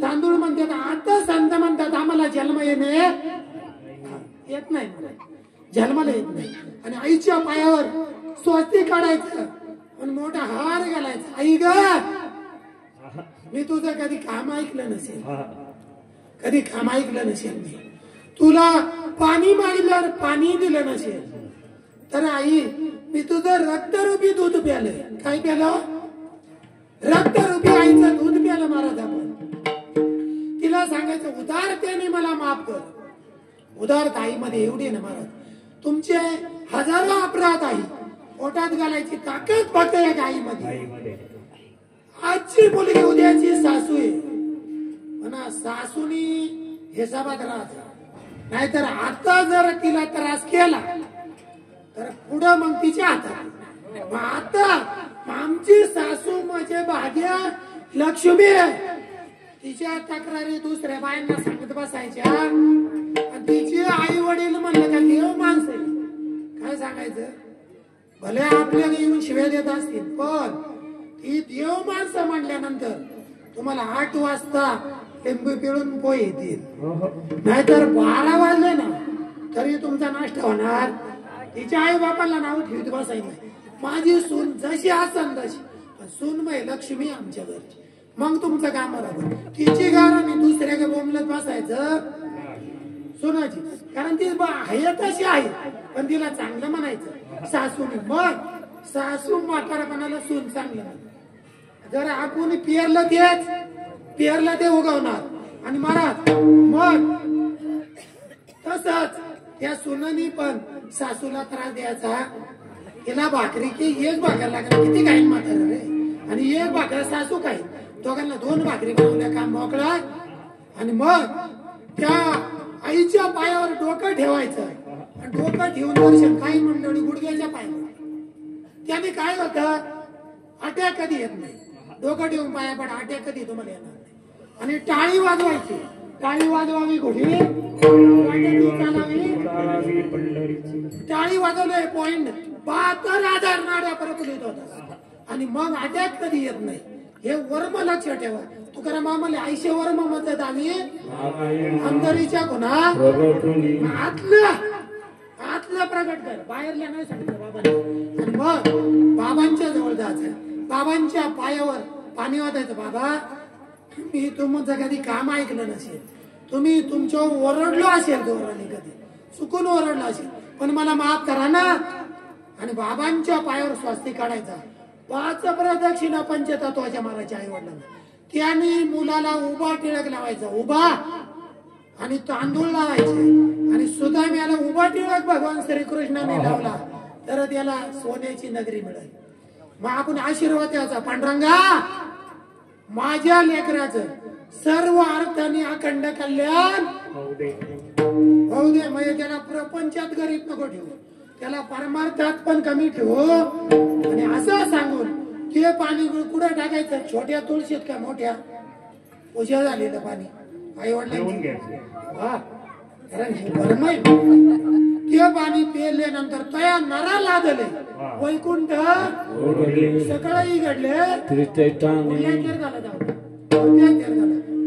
[SPEAKER 2] तांदूळ म्हणतात. आता संत म्हणतात आम्हाला जन्म येणे येत नाही, जन्माला येत नाही. आणि आईच्या पायावर स्वास्तिक काढायचं आणि मोठा हार घालायचा. आई ग मी तुझं कधी काम ऐकलं नसेल, कधी काम ऐकलं नसेल. मी तुला पाणी मागितलं पाणी दिलं नसेल, तर आई मी तुझं रक्तरूपी दूध प्यालं. काय प्यालं? रक्तरूपी आईचं दूध प्यायला महाराज आपण तिला सांगायचं उदारतेने मला माफ कर. उदारता आईमध्ये एवढी ना महाराज, तुमचे हजारो अपराध आई पोटात घालायची ताकद फक्त एक आईमध्ये. आजची मुलगी उद्याची सासू आहे म्हणा, सासूनी हिसाबात राहायचं. नाहीतर आता जर तिला त्रास केला तर पुढं मग तिच्या हातात. मग आता आमची सासू म्हणजे भाग्य लक्ष्मी आहे. तिच्या तक्रारी दुसऱ्या बायांना सांगत बसायच्या. तिचे आई वडील म्हणलं का देव माणसं काय सांगायचं. भले आपल्याला येऊन शिव्या देत असतील, पण ती देव माणसं म्हणल्यानंतर तुम्हाला 8 वाजता लिंबू पिळून पोहे येतील. नाहीतर 12 वाजले ना तरी तुमचा नाश्ता होणार. तिच्या आई बापाला नाव ठेवत बसायचं. माझी सून जशी असन तशी, सून मग लक्ष्मी आमच्या घरची. मग तुमचं काम बरोबर. तिची गाणी दुसऱ्या बोंबलत बसायचं सुनाची, कारण ती आहे तशी आहे, पण तिला चांगलं म्हणायचं सासूने. मग सासू म्हातारपणाला सून चांगलं म्हणायचं. जर आपण पेरलं ते उगवणार. आणि महाराज मग तसंच त्या सुनानी पण सासूला त्रास द्यायचा. तिला भाकरी की एक भाकर लागला, किती काही म्हातारा रे, आणि एक भाकर सासू काही, दोघांना 2 भाकरी बनवल्या, काम मोकळा. आणि मग त्या आईच्या पायावर डोकं ठेवायचं. आणि डोकं ठेवून दर्शन काही मंडळी गुडघ्याच्या पायावर. त्याने काय होतं, अटॅक कधी येत नाही. डोकं ठेवून पाया पण अटॅक कधी तुम्हाला येणार नाही. आणि टाळी वाजवायची. टाळी वाजवावी घोडी चालावी. टाळी वाजवले पॉइंट 72,000 नाड्या प्रफुल्लित होतात. आणि मग अटॅक कधी येत नाही. हे वर्म लक्ष ठेवा. तुकाराम मामाला 80 वर्म म्हणतात आम्ही. अंतरीच्या गुन्हा आतलं प्रगट कर, बाहेरल्या नाही सांगितलं बाबांनी. आणि मग बाबांच्या जवळ जायचं, बाबांच्या पायावर पाणी वाटायचं. बाबा मी तुमचं कधी काम ऐकलं नसेल, तुम्ही तुमच्यावर ओरडलो असेल, जोराने कधी चुकून ओरडलो असेल, पण मला माफ करा ना. आणि बाबांच्या पायावर स्वास्तिक काढायचा. 5 प्रदक्षिणा पंचतत्वाच्या मारायच्या आई वडिलांना. त्याने मुलाला उभा टिळक लावायचा, उभा, आणि तांदूळ लावायचे. आणि सुदाम्याला उभा टिळक भगवान श्रीकृष्णाने लावला तर त्याला सोन्याची नगरी मिळाली. मग आपण आशीर्वाद द्यायचा, पांडुरंगा माझ्या लेकराचं सर्व अर्थाने अखंड कल्याण होऊ दे. म्हणजे त्याला प्रपंचात गरीब नको ठेवू, त्याला परमार्थात पण कमी ठेवू. आणि असं सांगून ते पाणी कुठं टाकायचं, छोट्या तुळशीत का मोठ्या, पूजा झालेलं पाणी आई वडिलांनी. कारण हे बरं नाही. ते पाणी पिल्यानंतर तया नरा लादले वैकुंठ सकाळी घडले.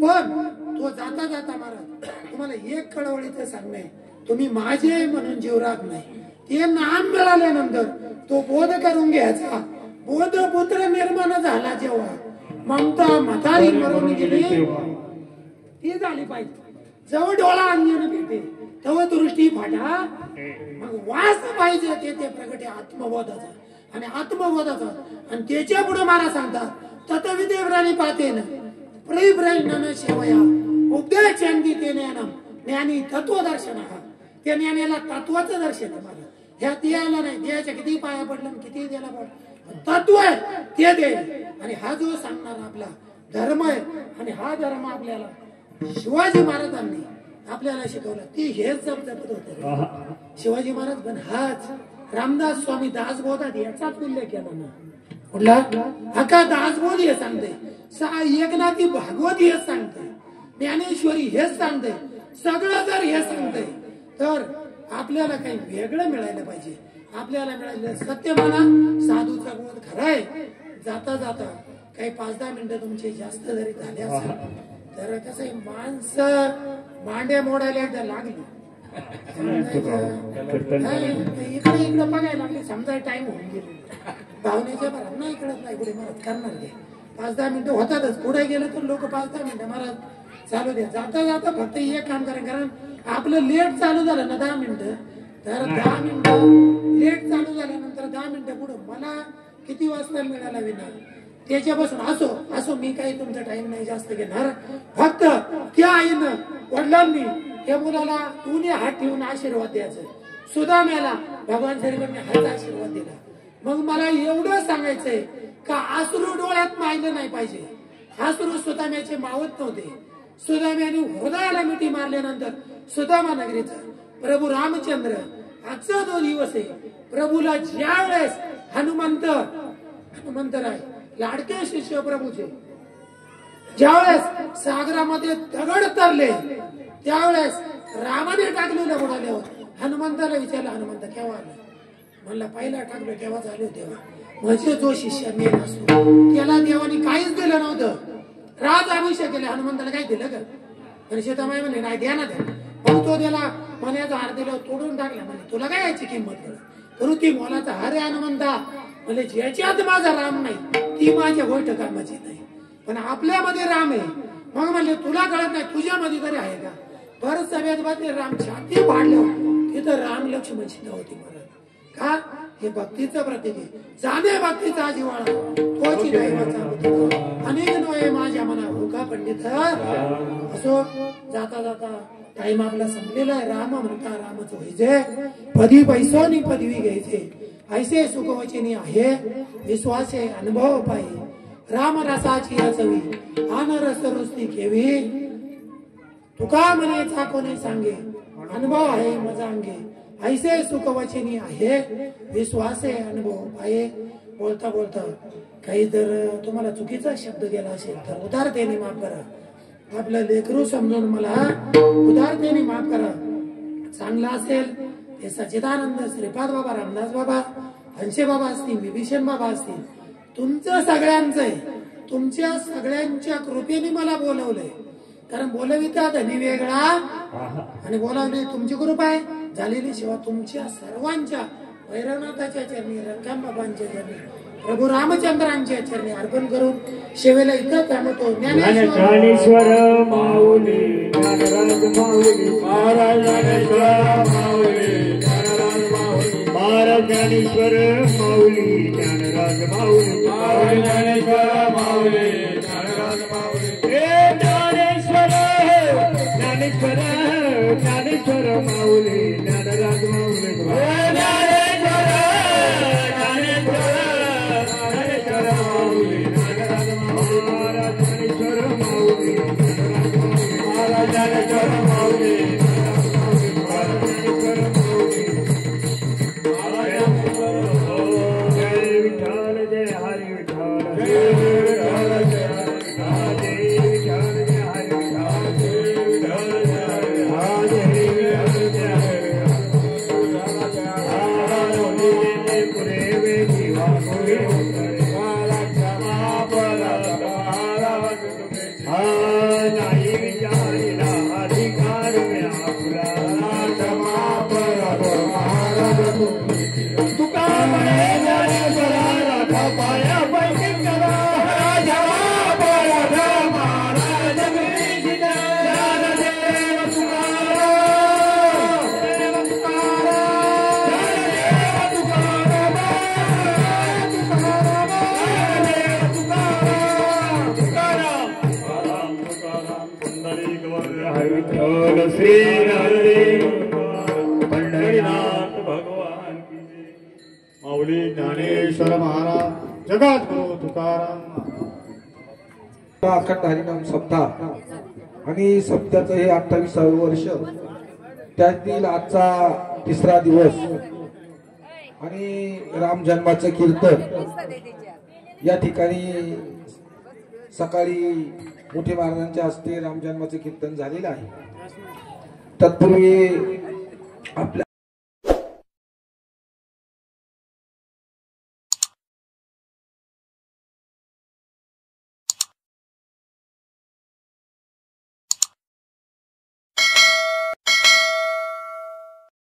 [SPEAKER 2] पण तो जाता जाता महाराज तुम्हाला एक कळवळीचं सांगणे, तुम्ही माझे म्हणून जीव राहत नाही. ते नाम मिळाल्यानंतर तो बोध करून घ्यायचा. बोध पुत्र निर्माण झाला जेव्हा, ममता म्हातारी मरून गेली ती झाली पाहिजे. जवळ डोळा अंजन भेटे तेव्हा दृष्टी फाटा. मग वास पाहिजे ते प्रगटे आत्मबोधाचा. आणि आत्मबोधाचा आणि त्याच्या पुढे मला सांगतात तत्विदेवराणी पातेन प्रेम सेवया उपदेश शांती ते ज्ञानम ज्ञानी तत्वदर्शन. त्या ज्ञानाला तत्वाचं दर्शन आहे. मला ह्या द्यायला नाही, द्यायच्या किती पाया पडलं किती द्यायला पडलं, तत्व आहे ते दे. आणि हा जो सांगणार आपला धर्म आहे. आणि हा धर्म आपल्याला शिवाजी महाराजांनी आपल्याला शिकवलं. ती हेच जपत होते शिवाजी महाराज. पण हाच रामदास स्वामी दासबोधात याचाच उल्लेख केला ना. कुठला हका दासबोध हे सांगते, एकनाथी भागवत हेच सांगते, ज्ञानेश्वरी हेच सांगते. सगळं जर हे सांगते तर आपल्याला काही वेगळं मिळायला पाहिजे. आपल्याला मिळालं सत्य म्हणा, साधूचा बोध खराय. जाता जाता काही 5-10 मिनिटं तुमचे जास्त जरी झाले असेल तर कसं आहे, माणसं मांडे मोडायला एकदा लागली इकडे बघायला लागले, समजा टाइम होऊन गेले. भावनेच्या भरात नाही कळत नाही पुढे महाराज करणार ते 5-10 मिनिटं होतातच. पुढे गेलं तर लोक 5-10 मिनिटं महाराज चालू द्या. जाता जाता फक्त एक काम करा, कारण आपलं लेट चालू झालं ना 10 मिनिटं, तर 10 मिनिटं लेट चालू झाल्यानंतर 10 मिनिटं पुढे मला किती वाजता मिळाला विना त्याच्यापासून असो असो, मी काही तुमचा टाइम नाही जास्त घेणार. फक्त त्या आईनं वडिलांनी त्या मुलाला दोन्ही हात ठेवून आशीर्वाद द्यायचा. सुदाम्याला भगवान श्रीकृष्णाने हाच आशीर्वाद दिला. मग मला एवढं सांगायचंय का अश्रू डोळ्यात मायलं नाही पाहिजे. अश्रू सुदाम्याचे मावत नव्हते. सुदाम्याने हृदयाला मिठी मारल्यानंतर सुदामा नगरीचा प्रभू रामचंद्र आजचा जो दिवस आहे, प्रभूला ज्या वेळेस हनुमंतराय लाडके शिष्य प्रभूचे ज्यावेळेस सागरामध्ये दगड तरले त्यावेळेस रामाने टाकलेल्या बुडाल्यावर हनुमंताला विचारलं, हनुमंत केव्हा आला? म्हणला पहिला टाकलं तेव्हा झाले तेव्हा. म्हणजे जो शिष्य मेन असतो त्याला देवाने काहीच दिलं नव्हतं. राज अभिषेक केले, हनुमंताला काही दिलं का? आणि सीतामाई म्हणे नाही द्या ना द्या. मग तो त्याला मण्याचा हार दिला, तोडून टाकला. म्हणजे तुला काय याची किंमत कळ करू? ती मोलाचा हार आहे हनुमंता. म्हणजे ज्याच्यात माझा राम नाही ती माझ्या गोष्ट कामाची नाही, पण आपल्यामध्ये राम आहे. मग म्हणले तुला कळत नाही, तुझ्यामध्ये तरी आहे का? परत सगळ्यात बातमी राम छाती पाडलं तिथं राम लक्ष्मण सीता होती महाराज. का? हे भक्तीचं प्रतीक आहे. जाणे भक्तीचा जिव्हाळा तोची दैवाचा अनेक नोये माझ्या मना भूका पंडित. असो जाता जाता टाइम आपला संपलेला आहे. राम म्हणता रामच व्हायचे, पदी पैसोनी पदवी घ्यायचे, ऐसे सुखवचनी आहे विश्वासे अनुभव पाहिजे. राम रसाची चवी आन रस रुस्ती केवी, तुका म्हणे चाकोने सांगे अनुभव आहे मजा अंगे. ऐसे सुखवचनी आहे विश्वासे अनुभव पाये. बोलता बोलता काही जर तुम्हाला चुकीचा शब्द गेला असेल तर उदारतेने माफ करा. आपलं लेकरू समजून मला उदारतेने माफ करा. चांगला असेल ते सच्चिदानंद श्रीपाद बाबा, रामदास बाबा, हंसे बाबा असतील, विभीषण बाबा असतील, तुमचं सगळ्यांचं आहे. तुमच्या सगळ्यांच्या कृपेने मला बोलवलंय. कारण बोलविता धनी वेगळा आणि बोलावणे तुमची कृपा आहे. झालेली सेवा तुमच्या सर्वांच्या भैरवनाथाच्या चरणी, रंगाम बाबांच्या चरणी, प्रभू रामचंद्रांच्या चरणी अर्पण करून सेवेला इथं थांबतो.
[SPEAKER 1] ज्ञानेश्वर माऊली ज्ञानराज माऊली महाराज, ज्ञानेश्वर माऊली ज्ञानराज माऊली महाराज, ज्ञानेश्वर माऊली ज्ञानराज माऊली महाराज, ज्ञानेश्वर माऊली ज्ञानराज माऊली. हे ज्ञानेश्वर ज्ञानेश्वर ज्ञानेश्वर माऊली ज्ञानराज माऊली. ज्ञानेश्वर ज्ञानेश्वर ज्ञानेश्वर माऊली ज्ञानराज माऊली महाराज, ज्ञानेश्वर माऊली महाराज, ज्ञानेश्वर माऊली जय विठ्ठल जय हरी विठ्ठल, जय विठ्ठल जय हरी विठ्ठल, जय विठ्ठल जय हरी विठ्ठल, जय विठ्ठल जय हरी विठ्ठल, जय विठ्ठल जय हरी विठ्ठल. पुरे वे जीवा पुरे नाही विचारिला अधिकार व्यापुरा, तुका म्हणे ज्ञानेश्वरा राधा पाया पैकी करा, महाराज ज्ञानदेव तुकाराम, देव तुकाराम, देव तुकाराम, तुकाराम तुकाराम. पुंडलिक वर विठ्ठल श्री हरी पंढरीनाथ भगवान की जय. माऊली ज्ञानेश्वर महाराज, जगद्गुरु तुकाराम.
[SPEAKER 3] अखंड हरिनाम सप्ताह आणि सप्त्याचं हे 28वे वर्ष, त्यातील आजचा 3रा दिवस आणि राम जन्माचं कीर्तन या ठिकाणी सकाळी मोठे महाराजांच्या हस्ते राम जन्माचं कीर्तन झालेलं आहे. तत्पूर्वी आपल्या